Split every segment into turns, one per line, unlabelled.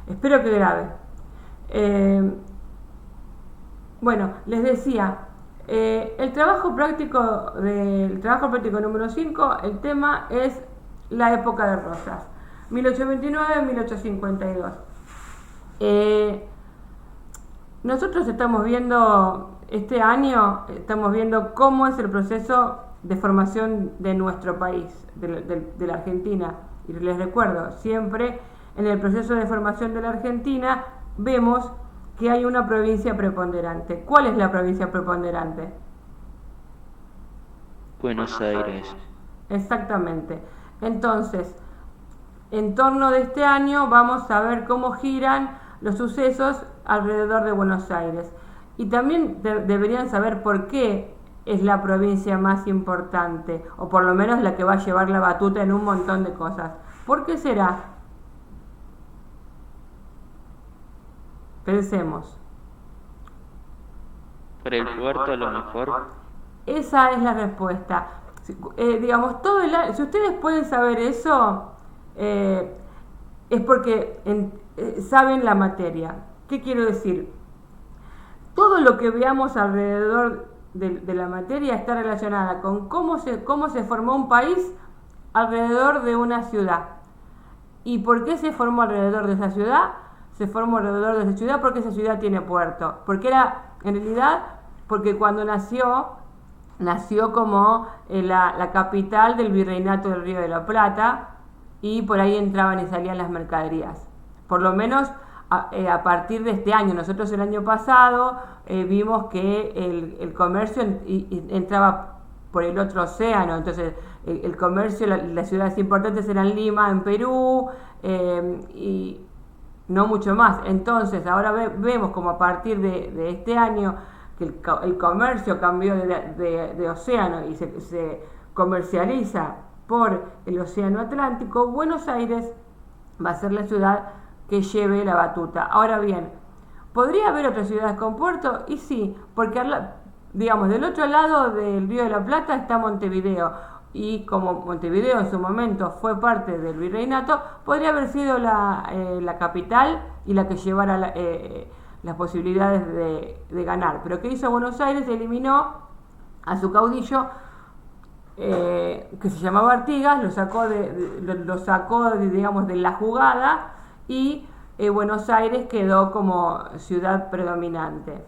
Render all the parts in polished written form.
Espero que grabe. Eh, bueno, les decía, del trabajo práctico número 5, el tema es la época de Rosas, 1829-1852. Eh, Nosotros estamos viendo, este año, estamos viendo cómo es el proceso de formación de nuestro país, de la Argentina. Y les recuerdo, siempre en el proceso de formación de la Argentina vemos que hay una provincia preponderante. ¿Cuál es la provincia preponderante?
Buenos Aires.
Exactamente. Entonces, en torno de este año vamos a ver cómo giran los sucesos alrededor de Buenos Aires. Y también deberían saber por qué es la provincia más importante, o por lo menos la que va a llevar la batuta en un montón de cosas. ¿Por qué será? Pensemos.
Por el puerto a lo mejor.
Esa es la respuesta. Digamos, si ustedes pueden saber eso, eh, es porque saben la materia. ¿Qué quiero decir? Todo lo que veamos alrededor de la materia está relacionada con cómo se formó un país alrededor de una ciudad. ¿Y por qué se formó alrededor de esa ciudad? Se formó alrededor de esa ciudad porque esa ciudad tiene puerto. Porque en realidad, porque cuando nació como la capital del virreinato del Río de la Plata, y por ahí entraban y salían las mercaderías. Por lo menos a partir de este año. Nosotros el año pasado vimos que el comercio entraba por el otro océano. Entonces el comercio, las ciudades importantes eran Lima en Perú, y no mucho más. Entonces ahora vemos como a partir de este año que el comercio cambió de océano y se comercializa por el océano Atlántico. Buenos Aires va a ser la ciudad que lleve la batuta. Ahora bien, ¿podría haber otras ciudades con puerto? Y sí, porque digamos, del otro lado del Río de la Plata está Montevideo, y como Montevideo en su momento fue parte del virreinato, podría haber sido la capital y la que llevara las posibilidades de ganar. Pero ¿qué hizo Buenos Aires? Eliminó a su caudillo, que se llamaba Artigas, lo sacó digamos, de la jugada, y Buenos Aires quedó como ciudad predominante.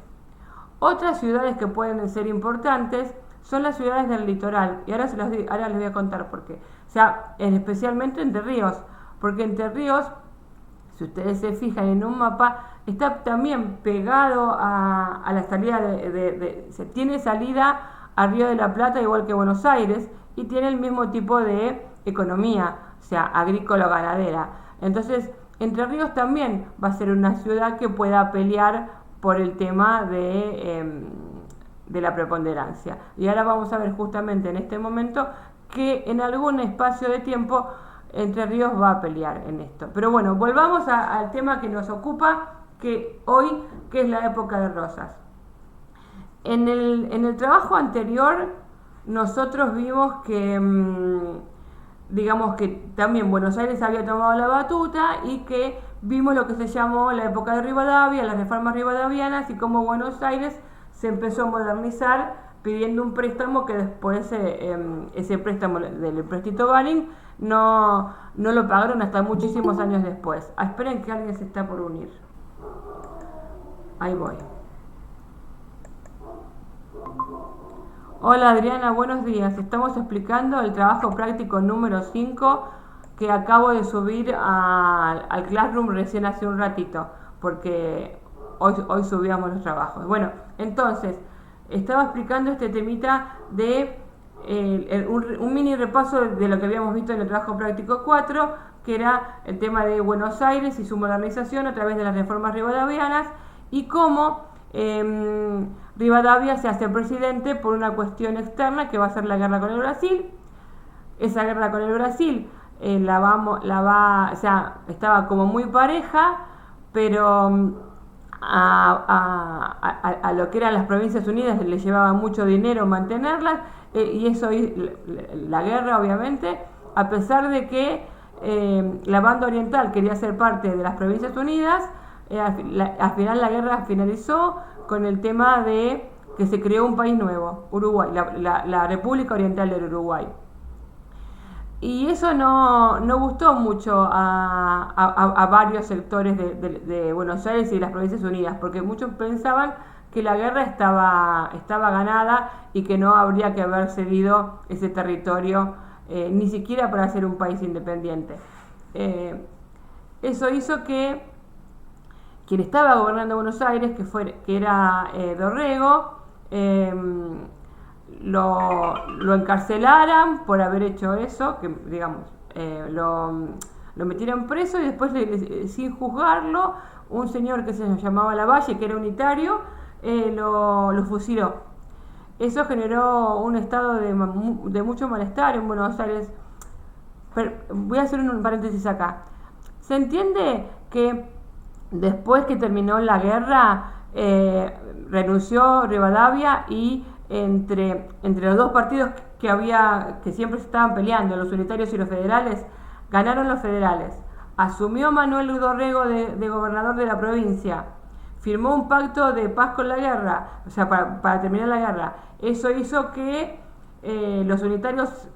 Otras ciudades que pueden ser importantes son las ciudades del litoral, y ahora les voy a contar por qué. O sea, especialmente Entre Ríos, porque Entre Ríos, si ustedes se fijan en un mapa, está también pegado a la salida se tiene salida al Río de la Plata igual que Buenos Aires, y tiene el mismo tipo de economía, o sea, agrícola-ganadera. Entonces, Entre Ríos también va a ser una ciudad que pueda pelear por el tema de la preponderancia. Y ahora vamos a ver justamente en este momento que en algún espacio de tiempo Entre Ríos va a pelear en esto. Pero bueno, volvamos al tema que nos ocupa hoy, que es la época de Rosas. En el trabajo anterior nosotros vimos que, digamos que también Buenos Aires había tomado la batuta, y que vimos lo que se llamó la época de Rivadavia, las reformas rivadavianas, y cómo Buenos Aires se empezó a modernizar pidiendo un préstamo que después ese préstamo del empréstito Baring no lo pagaron hasta muchísimos años después. Esperen que alguien se está por unir. Ahí voy. Hola Adriana, buenos días. Estamos explicando el trabajo práctico número 5 que acabo de subir al Classroom recién hace un ratito, porque hoy subíamos los trabajos. Bueno, entonces, estaba explicando este temita de un mini repaso de lo que habíamos visto en el trabajo práctico 4, que era el tema de Buenos Aires y su modernización a través de las reformas rivadavianas, y cómo Rivadavia se hace presidente por una cuestión externa que va a ser la guerra con el Brasil. Esa guerra con el Brasil o sea, estaba como muy pareja, pero a lo que eran las Provincias Unidas le llevaba mucho dinero mantenerlas, y eso, la guerra obviamente, a pesar de que la banda oriental quería ser parte de las Provincias Unidas. Al final la guerra finalizó con el tema de que se creó un país nuevo, Uruguay, la República Oriental del Uruguay. Y eso no gustó mucho a varios sectores de Buenos Aires y de las Provincias Unidas, porque muchos pensaban que la guerra estaba ganada y que no habría que haber cedido ese territorio, ni siquiera para ser un país independiente. Eso hizo que quien estaba gobernando Buenos Aires, que era Dorrego, lo encarcelaran por haber hecho eso, que digamos, lo metieron preso y después sin juzgarlo, un señor que se llamaba Lavalle, que era unitario, lo fusiló. Eso generó un estado de mucho malestar en Buenos Aires. Pero voy a hacer un paréntesis acá. Se entiende que después que terminó la guerra, renunció Rivadavia y entre los dos partidos que siempre se estaban peleando, los unitarios y los federales, ganaron los federales. Asumió Manuel Dorrego de gobernador de la provincia, firmó un pacto de paz con la guerra, o sea, para terminar la guerra. Eso hizo que los unitarios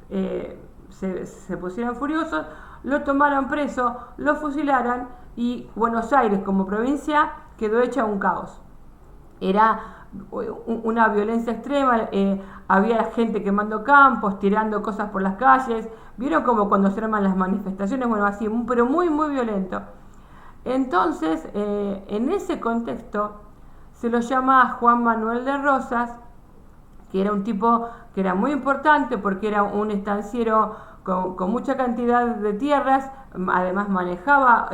se pusieran furiosos, lo tomaran preso, lo fusilaran y Buenos Aires como provincia quedó hecha un caos. Era una violencia extrema, había gente quemando campos, tirando cosas por las calles. ¿Vieron como cuando se arman las manifestaciones? Bueno, así, pero muy, muy violento. Entonces, en ese contexto, se lo llama a Juan Manuel de Rosas, que era un tipo que era muy importante porque era un estanciero con mucha cantidad de tierras, además manejaba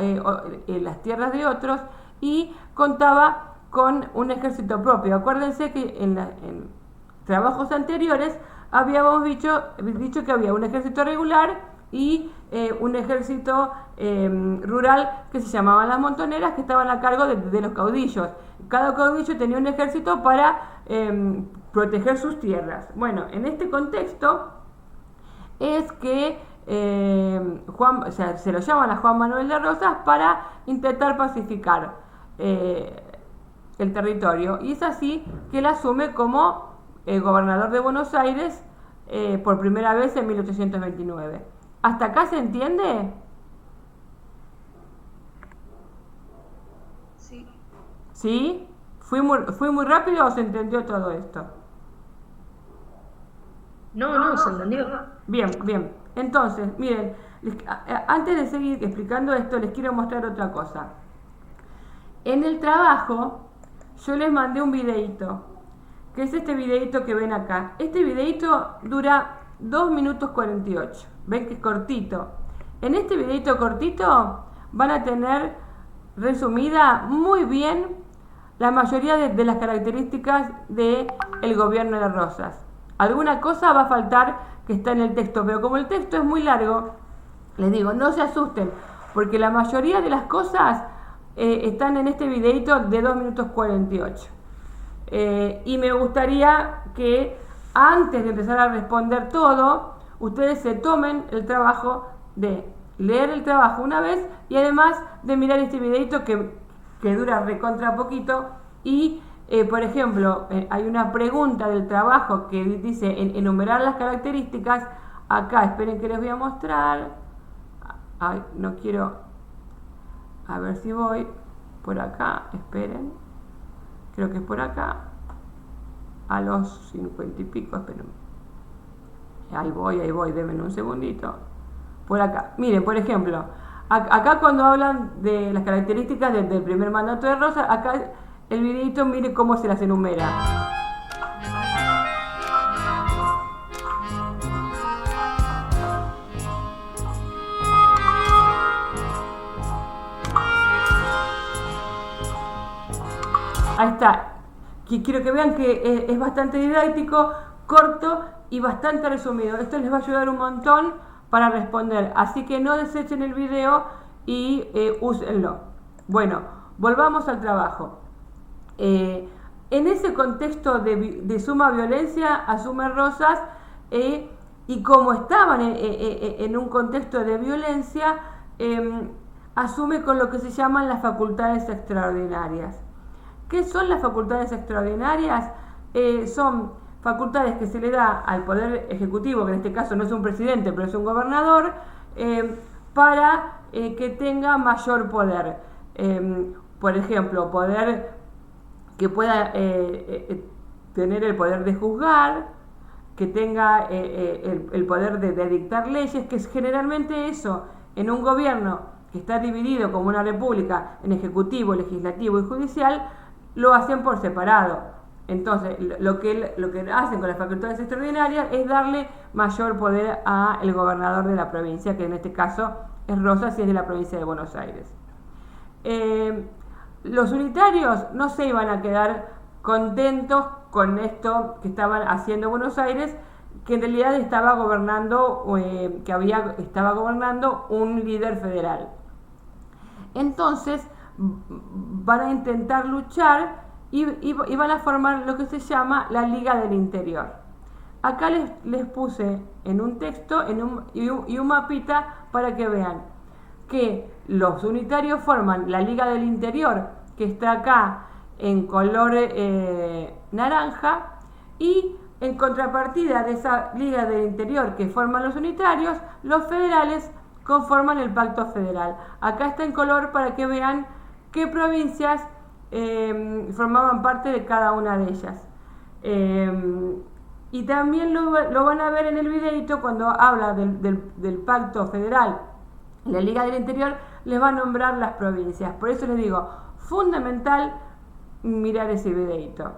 las tierras de otros y contaba con un ejército propio. Acuérdense que en trabajos anteriores habíamos dicho que había un ejército regular y un ejército rural que se llamaban las montoneras, que estaban a cargo de los caudillos. Cada caudillo tenía un ejército para proteger sus tierras. Bueno, en este contexto es que se lo llaman a Juan Manuel de Rosas para intentar pacificar el territorio, y es así que él asume como gobernador de Buenos Aires por primera vez en 1829. ¿Hasta acá se entiende?
Sí.
¿Sí? ¿Fui muy rápido o se entendió todo esto?
No, se entendió.
Bien, bien. Entonces, miren, antes de seguir explicando esto, les quiero mostrar otra cosa. En el trabajo, yo les mandé un videíto, que es este videíto que ven acá. Este videíto dura 2 minutos 48. Ven que es cortito. En este videíto cortito van a tener resumida muy bien la mayoría de las características del gobierno de Rosas. Alguna cosa va a faltar que está en el texto, pero como el texto es muy largo, les digo, no se asusten, porque la mayoría de las cosas están en este videito de 2 minutos 48. Y me gustaría que antes de empezar a responder todo, ustedes se tomen el trabajo de leer el trabajo una vez y además de mirar este videito que dura recontra poquito y por ejemplo, hay una pregunta del trabajo que dice enumerar las características. Acá, esperen que les voy a mostrar. Ay, no quiero. A ver si voy por acá. Esperen. Creo que es por acá. A los 50 y pico, esperen. Ahí voy, denme un segundito. Por acá. Miren, por ejemplo, acá cuando hablan de las características del primer mandato de Rosas, acá el videito, mire cómo se las enumera. Ahí está. Quiero que vean que es bastante didáctico, corto y bastante resumido. Esto les va a ayudar un montón para responder. Así que no desechen el video y úsenlo. Bueno, volvamos al trabajo. En ese contexto de suma violencia, asume Rosas y como estaban en un contexto de violencia, asume con lo que se llaman las facultades extraordinarias. ¿Qué son las facultades extraordinarias? Son facultades que se le da al Poder Ejecutivo, que en este caso no es un presidente, pero es un gobernador, para que tenga mayor poder. Por ejemplo, que pueda tener el poder de juzgar, que tenga el poder de dictar leyes, que es generalmente eso, en un gobierno que está dividido como una república en ejecutivo, legislativo y judicial, lo hacen por separado. Entonces, lo que hacen con las facultades extraordinarias es darle mayor poder al gobernador de la provincia, que en este caso es Rosas y es de la provincia de Buenos Aires. Los unitarios no se iban a quedar contentos con esto que estaban haciendo Buenos Aires, que en realidad estaba gobernando un líder federal. Entonces van a intentar luchar y van a formar lo que se llama la Liga del Interior. Acá les puse en un texto y un mapita para que vean que los unitarios forman la Liga del Interior, que está acá en color naranja, y en contrapartida de esa Liga del Interior que forman los unitarios, los federales conforman el Pacto Federal. Acá está en color para que vean qué provincias formaban parte de cada una de ellas. Y también lo van a ver en el videito cuando habla del Pacto Federal. La Liga del Interior les va a nombrar las provincias. Por eso les digo, fundamental mirar ese videito.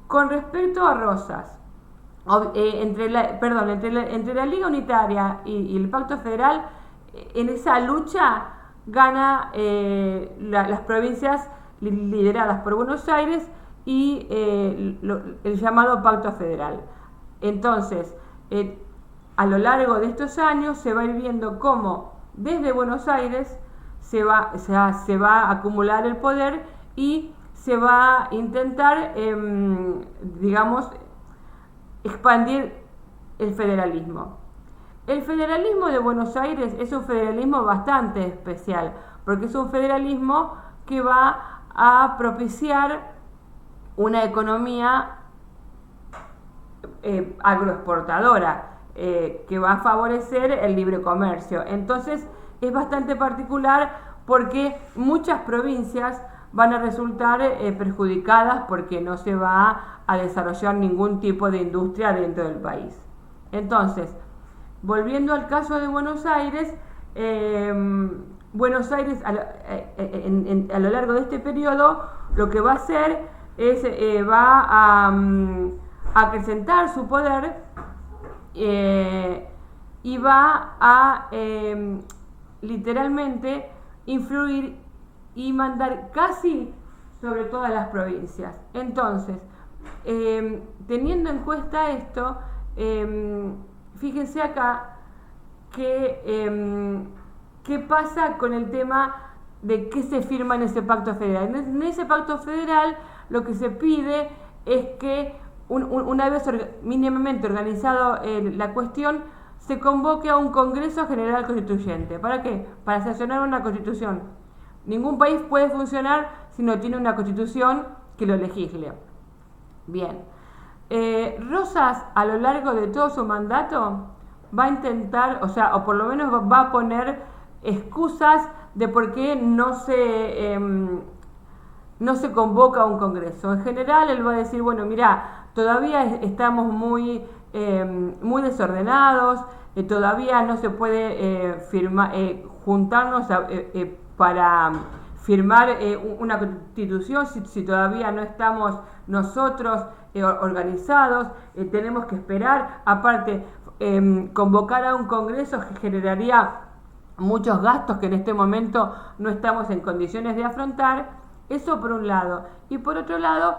Con respecto a Rosas, entre la Liga Unitaria y el Pacto Federal, en esa lucha gana las provincias lideradas por Buenos Aires y el llamado Pacto Federal. Entonces, a lo largo de estos años se va a ir viendo cómo desde Buenos Aires se va a acumular el poder y se va a intentar, expandir el federalismo. El federalismo de Buenos Aires es un federalismo bastante especial, porque es un federalismo que va a propiciar una economía agroexportadora, que va a favorecer el libre comercio. Entonces es bastante particular porque muchas provincias van a resultar perjudicadas porque no se va a desarrollar ningún tipo de industria dentro del país. Entonces, volviendo al caso de Buenos Aires, Buenos Aires a lo largo de este periodo lo que va a hacer es va a acrecentar su poder y va a literalmente influir y mandar casi sobre todas las provincias. Entonces, teniendo en cuenta esto, fíjense acá que qué pasa con el tema de qué se firma en ese pacto federal. En ese pacto federal lo que se pide es que una vez mínimamente organizado la cuestión, se convoque a un Congreso General Constituyente. ¿Para qué? Para sancionar una constitución. Ningún país puede funcionar si no tiene una constitución que lo legisle. Bien. Rosas, a lo largo de todo su mandato, va a intentar, o por lo menos va a poner excusas de por qué no se convoca a un congreso. En general, él va a decir, bueno, mira, todavía estamos muy desordenados, todavía no se puede juntarnos para firmar una constitución si todavía no estamos nosotros organizados, tenemos que esperar. Aparte, convocar a un congreso generaría muchos gastos que en este momento no estamos en condiciones de afrontar. Eso por un lado. Y por otro lado,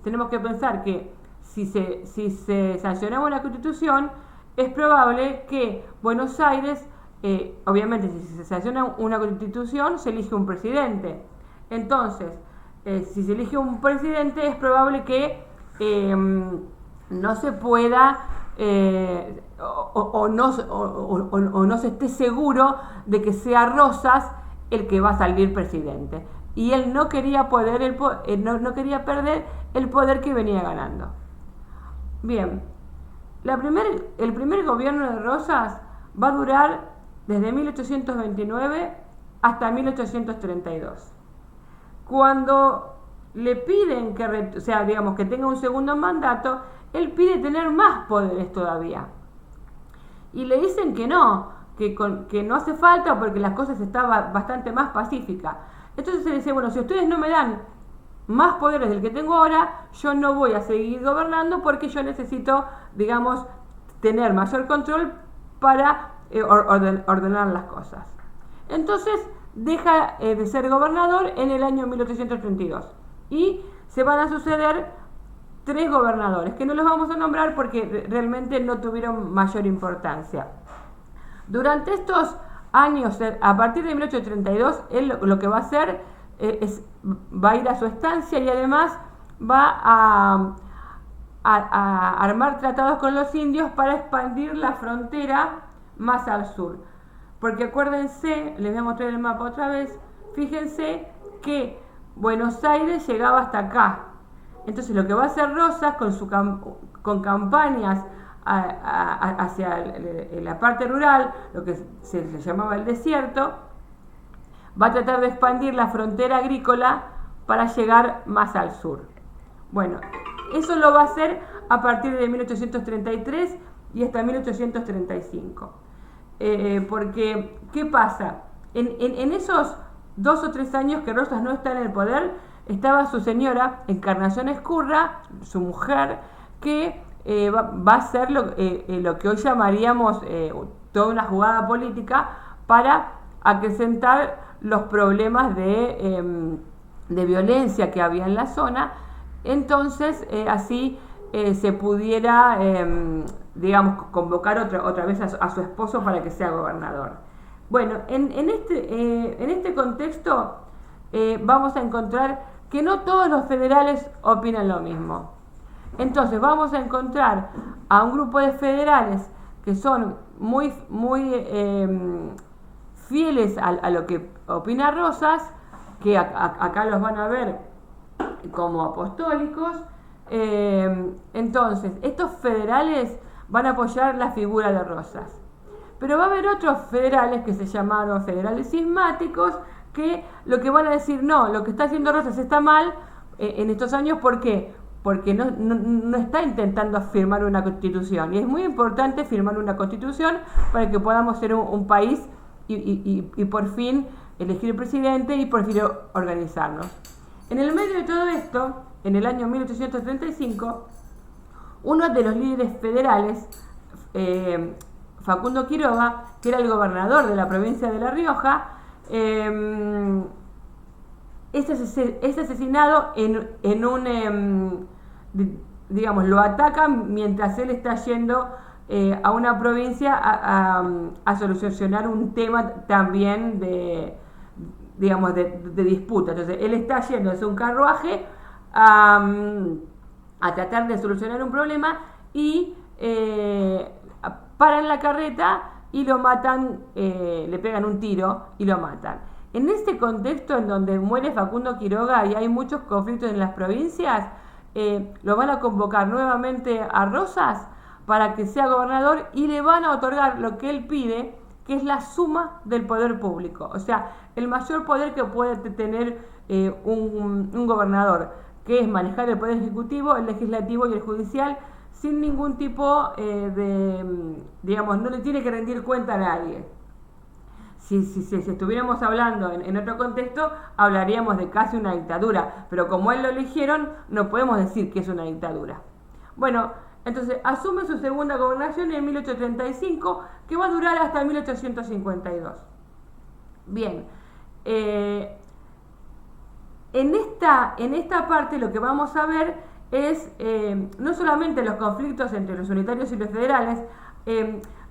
tenemos que pensar que si se sancionaba la Constitución, es probable que Buenos Aires, obviamente si se sanciona una Constitución, se elige un presidente. Entonces, si se elige un presidente, es probable que no se pueda o no se esté seguro de que sea Rosas el que va a salir presidente. Y él no quería no quería perder el poder que venía ganando. Bien, el primer gobierno de Rosas va a durar desde 1829 hasta 1832. Cuando le piden que tenga un segundo mandato, él pide tener más poderes todavía. Y le dicen que no, que no hace falta porque las cosas estaban bastante más pacíficas. Entonces se dice, bueno, si ustedes no me dan más poderes del que tengo ahora, yo no voy a seguir gobernando porque yo necesito, tener mayor control para ordenar las cosas. Entonces deja de ser gobernador en el año 1832 y se van a suceder 3 gobernadores, que no los vamos a nombrar porque realmente no tuvieron mayor importancia. Durante estos años, a partir de 1832, él lo que va a hacer va a ir a su estancia y además va a armar tratados con los indios para expandir la frontera más al sur. Porque acuérdense, les voy a mostrar el mapa otra vez, fíjense que Buenos Aires llegaba hasta acá. Entonces lo que va a hacer Rosas con campañas hacia la parte rural, lo que se llamaba el desierto, va a tratar de expandir la frontera agrícola para llegar más al sur. Bueno, eso lo va a hacer a partir de 1833 y hasta 1835. Porque, ¿qué pasa? En esos 2 o 3 años que Rosas no está en el poder, estaba su señora, Encarnación Ezcurra, su mujer, que va a hacer lo que hoy llamaríamos toda una jugada política para acrecentar los problemas de violencia que había en la zona. Entonces, así se pudiera, convocar otra vez a su esposo para que sea gobernador. Bueno, en este contexto vamos a encontrar que no todos los federales opinan lo mismo. Entonces vamos a encontrar a un grupo de federales que son muy fieles a lo que opina Rosas, que acá los van a ver como apostólicos. Entonces, estos federales van a apoyar la figura de Rosas. Pero va a haber otros federales que se llamaron federales cismáticos, que lo que van a decir, no, lo que está haciendo Rosas está mal en estos años. ¿Por qué? Porque no está intentando firmar una constitución. Y es muy importante firmar una constitución para que podamos ser un país y por fin elegir presidente y por fin organizarnos. En el medio de todo esto, en el año 1835, uno de los líderes federales, Facundo Quiroga, que era el gobernador de la provincia de La Rioja, es asesinado lo atacan mientras él está yendo a una provincia a solucionar un tema también de disputa. Entonces él está yendo desde un carruaje a tratar de solucionar un problema y paran la carreta y lo matan, le pegan un tiro y lo matan. En este contexto en donde muere Facundo Quiroga y hay muchos conflictos en las provincias, lo van a convocar nuevamente a Rosas para que sea gobernador y le van a otorgar lo que él pide, que es la suma del poder público. O sea, el mayor poder que puede tener un gobernador, que es manejar el poder ejecutivo, el legislativo y el judicial, sin ningún tipo no le tiene que rendir cuenta a nadie. Si estuviéramos hablando en otro contexto, hablaríamos de casi una dictadura, pero como él lo eligieron, no podemos decir que es una dictadura. Bueno, entonces asume su segunda gobernación en 1835, que va a durar hasta 1852. Bien, en esta parte lo que vamos a ver es no solamente los conflictos entre los unitarios y los federales.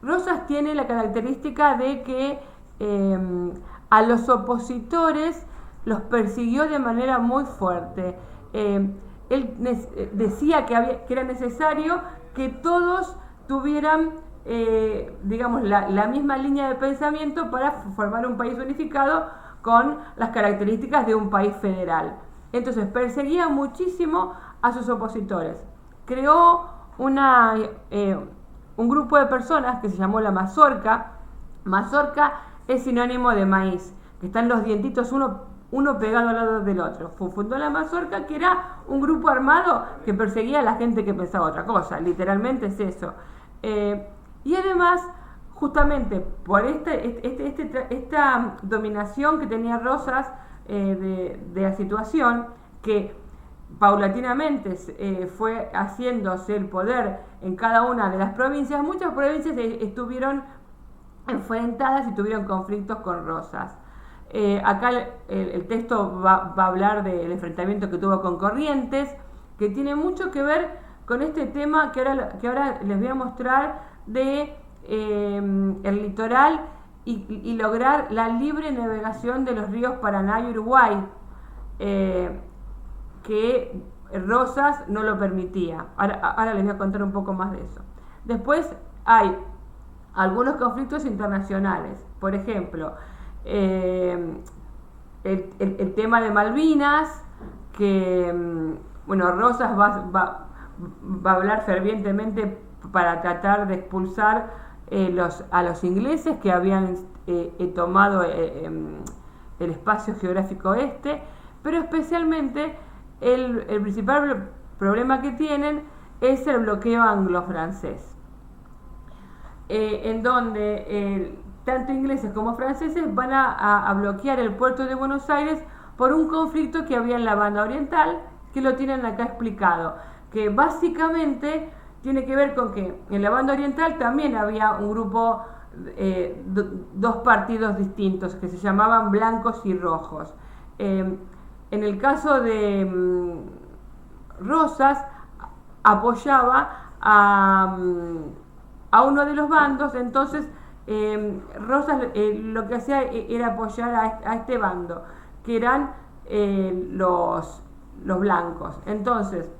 Rosas tiene la característica de que a los opositores los persiguió de manera muy fuerte. él decía que era necesario que todos tuvieran, digamos, la misma línea de pensamiento para formar un país unificado con las características de un país federal. Entonces perseguía muchísimo a sus opositores. Creó un grupo de personas que se llamó la mazorca. Mazorca es sinónimo de maíz, que están los dientitos uno pegado al lado del otro. Fundó la mazorca, que era un grupo armado que perseguía a la gente que pensaba otra cosa. Literalmente es eso. Y además, justamente por esta dominación que tenía Rosas de la situación, que paulatinamente fue haciéndose el poder en cada una de las provincias, muchas provincias estuvieron enfrentadas y tuvieron conflictos con Rosas. Acá el texto va a hablar del enfrentamiento que tuvo con Corrientes, que tiene mucho que ver con este tema que ahora les voy a mostrar de el litoral y lograr la libre navegación de los ríos Paraná y Uruguay, que Rosas no lo permitía. Ahora les voy a contar un poco más de eso. Después hay algunos conflictos internacionales, por ejemplo, el tema de Malvinas, que Rosas va a hablar fervientemente para tratar de expulsar a los ingleses que habían tomado el espacio geográfico pero especialmente el principal problema que tienen es el bloqueo anglo-francés, en donde tanto ingleses como franceses van a bloquear el puerto de Buenos Aires por un conflicto que había en la banda oriental, que lo tienen acá explicado, que básicamente tiene que ver con que en la banda oriental también había un grupo, dos partidos distintos que se llamaban blancos y rojos. En el caso de Rosas, apoyaba a uno de los bandos, entonces Rosas lo que hacía era apoyar a este bando, que eran los blancos. Entonces,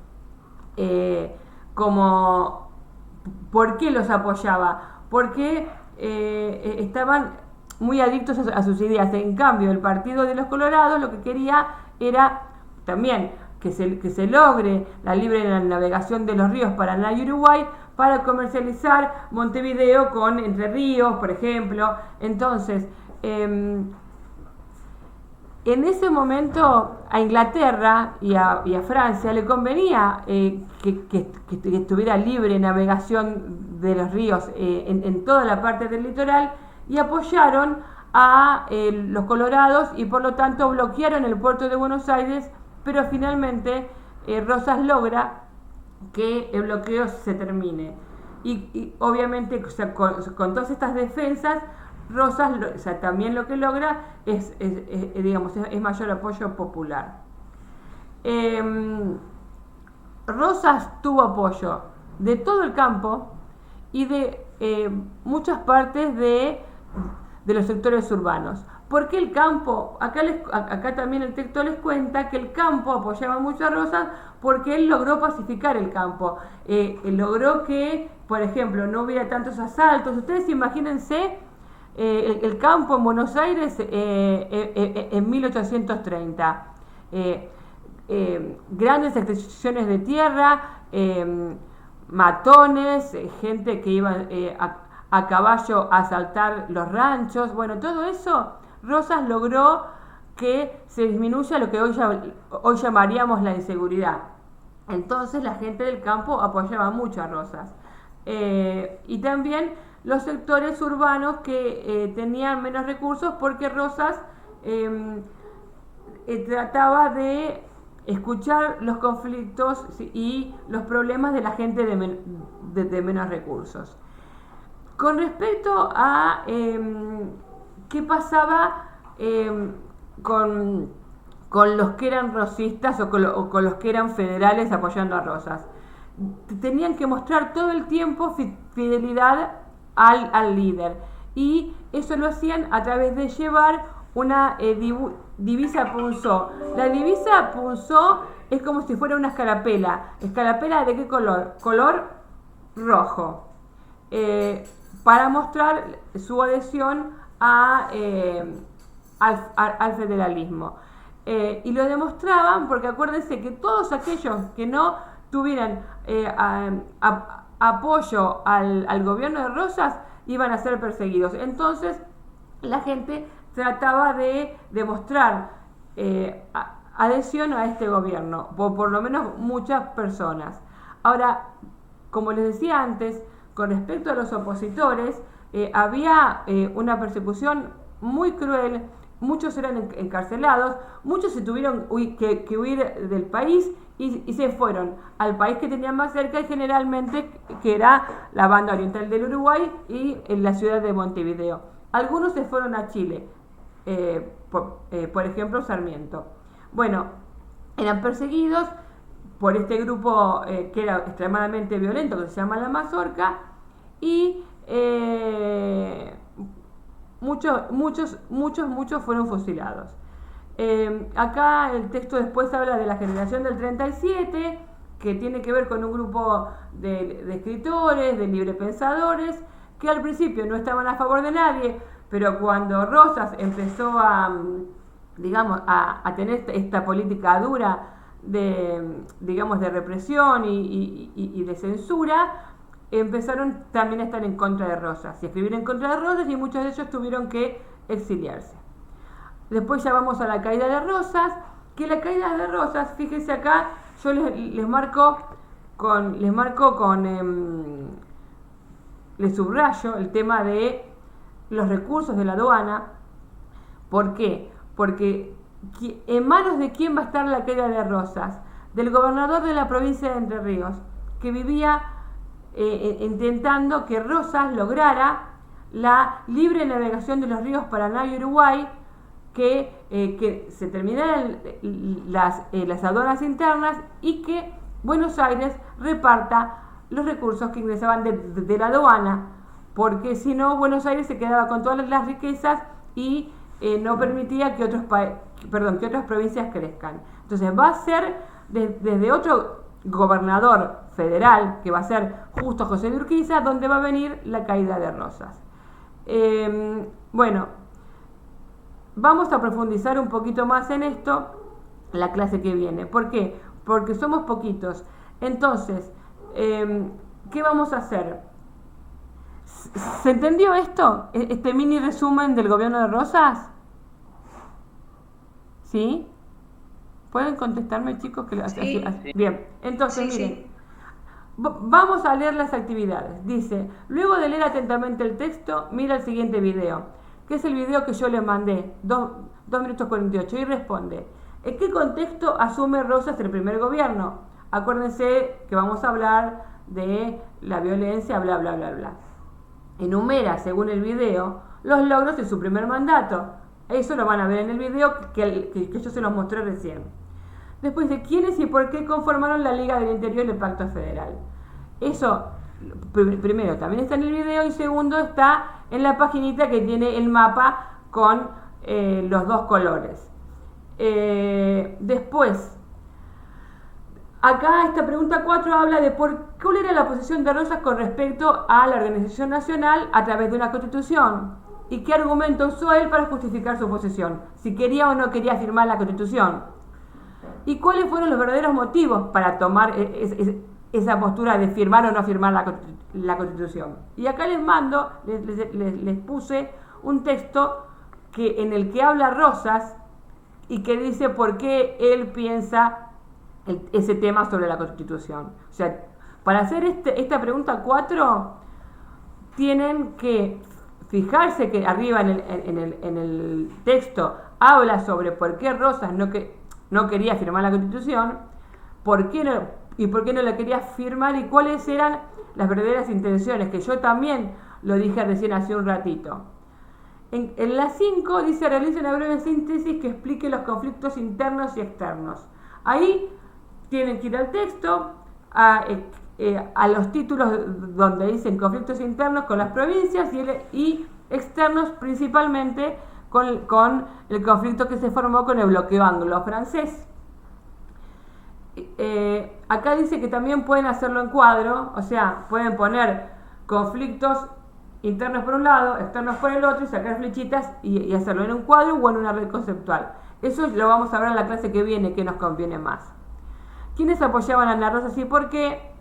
¿por qué los apoyaba? Porque estaban muy adictos a sus ideas. En cambio, el partido de los colorados lo que quería era también que se logre la libre navegación de los ríos Paraná y Uruguay para comercializar Montevideo con Entre Ríos, por ejemplo. Entonces, en ese momento a Inglaterra y a Francia le convenía que estuviera libre navegación de los ríos en toda la parte del litoral, y apoyaron a los colorados y por lo tanto bloquearon el puerto de Buenos Aires, pero finalmente Rosas logra que el bloqueo se termine. Y obviamente, o sea, con todas estas defensas, Rosas también lo que logra es mayor apoyo popular. Rosas tuvo apoyo de todo el campo y de muchas partes de los sectores urbanos. ¿Por qué el campo? Acá también el texto les cuenta que el campo apoyaba mucho a Rosas porque él logró pacificar el campo. Logró que, por ejemplo, no hubiera tantos asaltos. Ustedes imagínense el campo en Buenos Aires en 1830. Grandes extensiones de tierra, matones, gente que iba a caballo a asaltar los ranchos. Bueno, todo eso Rosas logró que se disminuya lo que hoy llamaríamos la inseguridad. Entonces la gente del campo apoyaba mucho a Rosas. Y también los sectores urbanos que tenían menos recursos, porque Rosas trataba de escuchar los conflictos y los problemas de la gente de menos recursos. Con respecto a qué pasaba con los que eran rosistas o con los que eran federales apoyando a Rosas, tenían que mostrar todo el tiempo fidelidad al líder, y eso lo hacían a través de llevar una divisa punzó. La divisa punzó es como si fuera una escarapela. ¿Escarapela de qué color? Color rojo. Para mostrar su adhesión al federalismo. Y lo demostraban porque acuérdense que todos aquellos que no tuvieran apoyo al gobierno de Rosas iban a ser perseguidos. Entonces la gente trataba de demostrar adhesión a este gobierno, por lo menos muchas personas. Ahora, como les decía antes, con respecto a los opositores, había una persecución muy cruel. Muchos eran encarcelados, muchos se tuvieron que huir del país y se fueron al país que tenían más cerca, y generalmente que era la banda oriental del Uruguay y en la ciudad de Montevideo. Algunos se fueron a Chile, por ejemplo Sarmiento. Bueno, eran perseguidos por este grupo que era extremadamente violento, que se llama la Mazorca, y muchos fueron fusilados. Acá el texto después habla de la generación del 37, que tiene que ver con un grupo de escritores, de librepensadores, que al principio no estaban a favor de nadie, pero cuando Rosas empezó a tener esta política dura de represión y de censura, empezaron también a estar en contra de Rosas y escribir en contra de Rosas, y muchos de ellos tuvieron que exiliarse. Después ya vamos a la caída de Rosas, que la caída de Rosas, fíjense acá, yo les subrayo el tema de los recursos de la aduana. ¿Por qué? Porque ¿en manos de quién va a estar la caída de Rosas? Del gobernador de la provincia de Entre Ríos, que vivía intentando que Rosas lograra la libre navegación de los ríos Paraná y Uruguay, que se terminaran las aduanas internas y que Buenos Aires reparta los recursos que ingresaban de la aduana, porque si no, Buenos Aires se quedaba con todas las riquezas y no permitía que otras provincias crezcan. Entonces va a ser desde otro gobernador federal, que va a ser Justo José de Urquiza, donde va a venir la caída de Rosas. Bueno, vamos a profundizar un poquito más en esto la clase que viene. ¿Por qué? Porque somos poquitos. Entonces, ¿qué vamos a hacer? ¿Se entendió esto? Este mini resumen del gobierno de Rosas. ¿Sí? ¿Pueden contestarme, chicos?
Sí.
Bien, entonces
Sí,
miren, vamos a leer las actividades. Dice, luego de leer atentamente el texto, mira el siguiente video, que es el video que yo les mandé, 2 minutos 48, y responde, ¿en qué contexto asume Rosas el primer gobierno? Acuérdense que vamos a hablar de la violencia, bla, bla, bla, bla. Enumera, según el video, los logros de su primer mandato. Eso lo van a ver en el video que yo se los mostré recién. Después de quiénes y por qué conformaron la Liga del Interior y el Pacto Federal. Eso, primero, también está en el video, y segundo, está en la paginita que tiene el mapa con los 2 colores. Después, acá esta pregunta 4 habla de cuál era la posición de Rosas con respecto a la Organización Nacional a través de una Constitución, y qué argumento usó él para justificar su posición, si quería o no quería firmar la Constitución, y cuáles fueron los verdaderos motivos para tomar esa postura de firmar o no firmar la Constitución. Y acá les puse un texto en el que habla Rosas y que dice por qué él piensa ese tema sobre la Constitución. O sea, para hacer esta pregunta 4, tienen que fijarse que arriba en el texto habla sobre por qué Rosas no quería firmar la Constitución, por qué no la quería firmar y cuáles eran las verdaderas intenciones, que yo también lo dije recién hace un ratito. En la 5 dice, realiza una breve síntesis que explique los conflictos internos y externos. Ahí tienen que ir al texto, a los títulos donde dicen conflictos internos con las provincias y externos principalmente con el conflicto que se formó con el bloqueo anglo-francés. Acá dice que también pueden hacerlo en cuadro, o sea, pueden poner conflictos internos por un lado, externos por el otro, y sacar flechitas y hacerlo en un cuadro o en una red conceptual. Eso lo vamos a ver en la clase que viene, que nos conviene más. ¿Quiénes apoyaban a Ana Rosa? Sí, porque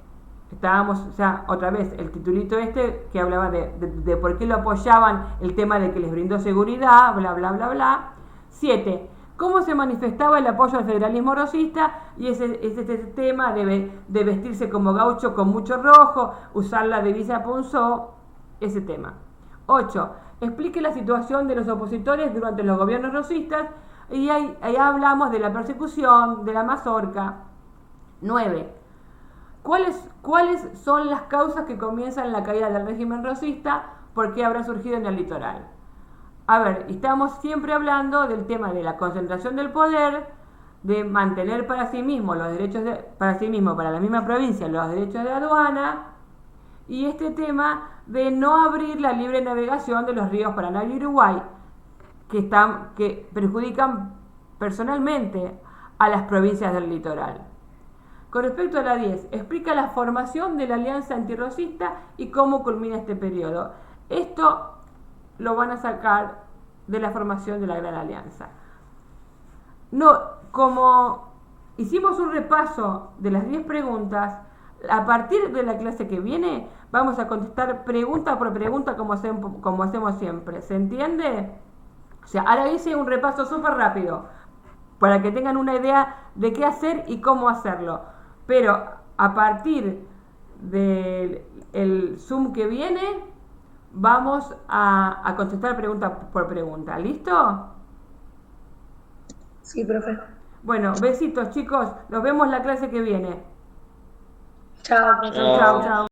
estábamos ya otra vez el titulito este que hablaba de por qué lo apoyaban, el tema de que les brindó seguridad, bla, bla, bla, bla. 7. ¿Cómo se manifestaba el apoyo al federalismo rosista? Y ese tema de vestirse como gaucho con mucho rojo, usar la divisa Punzó, ese tema. 8. Explique la situación de los opositores durante los gobiernos rosistas, y ahí hablamos de la persecución, de la mazorca. 9. ¿Cuáles son las causas que comienzan la caída del régimen rosista? ¿Por qué habrá surgido en el litoral? A ver, estamos siempre hablando del tema de la concentración del poder, de mantener para sí mismo los derechos para la misma provincia, los derechos de aduana, y este tema de no abrir la libre navegación de los ríos Paraná y Uruguay, que perjudican personalmente a las provincias del litoral. Con respecto a la 10, explica la formación de la alianza antirrosista y cómo culmina este periodo. Esto lo van a sacar de la formación de la Gran Alianza. No, como hicimos un repaso de las 10 preguntas, a partir de la clase que viene vamos a contestar pregunta por pregunta como hacemos siempre. ¿Se entiende? O sea, ahora hice un repaso súper rápido para que tengan una idea de qué hacer y cómo hacerlo. Pero a partir del Zoom que viene vamos a contestar pregunta por pregunta. ¿Listo?
Sí, profe.
Bueno, besitos chicos. Nos vemos la clase que viene.
Chao,
Chao.
profesor.
Chao.